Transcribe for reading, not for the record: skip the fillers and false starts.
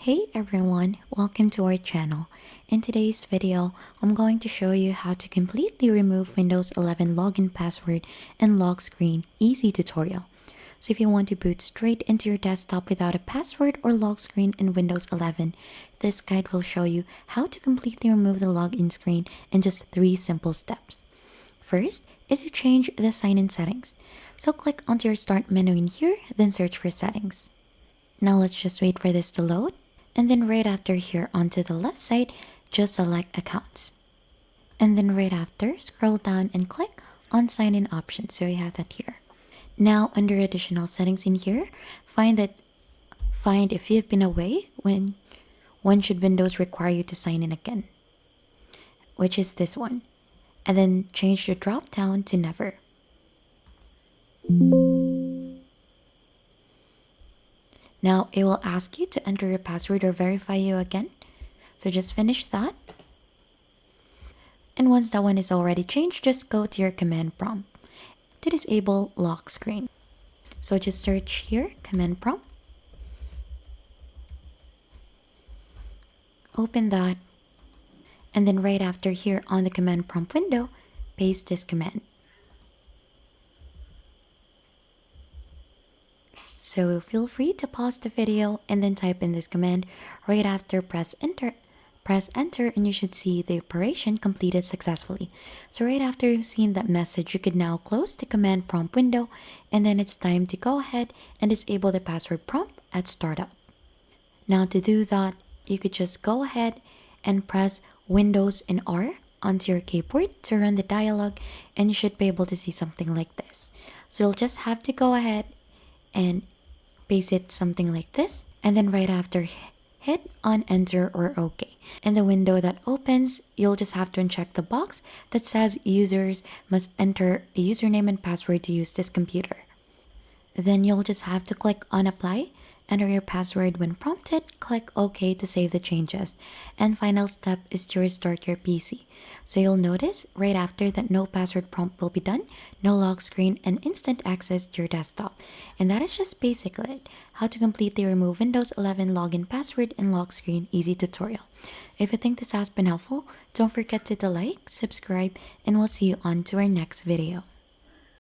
Hey everyone, welcome to our channel. In today's video, I'm going to show you how to completely remove Windows 11 login password and lock screen easy tutorial. So if you want to boot straight into your desktop without a password or lock screen in Windows 11, this guide will show you how to completely remove the login screen in just 3 simple steps. First is to change the sign-in settings. So click onto your start menu in here, then search for settings. Now let's just wait for this to load. And then right after here onto the left side, just select accounts. And then right after, scroll down and click on sign in options. So you have that here. Now under additional settings in here, find if you've been away, when should Windows require you to sign in again, which is this one. And then change the drop down to never. Now it will ask you to enter your password or verify you again. So just finish that. And once that one is already changed, just go to your command prompt to disable lock screen. So just search here, command prompt. Open that. And then right after here on the command prompt window, paste this command. So feel free to pause the video and then type in this command. Right after, press enter and you should see the operation completed successfully. So right after you've seen that message, you could now close the command prompt window, and then it's time to go ahead and disable the password prompt at startup. Now to do that, you could just go ahead and press Windows and R onto your keyboard to run the dialog, and you should be able to see something like this. So you'll just have to go ahead and paste it something like this, and then right after, hit on enter or OK. In the window that opens, you'll just have to uncheck the box that says users must enter a username and password to use this computer. Then you'll just have to click on apply, enter your password when prompted, click OK to save the changes. And final step is to restart your PC. So you'll notice right after that no password prompt will be done, no lock screen, and instant access to your desktop. And that is just basically it, how to completely remove Windows 11 login password and lock screen easy tutorial. If you think this has been helpful, don't forget to like, subscribe, and we'll see you on to our next video.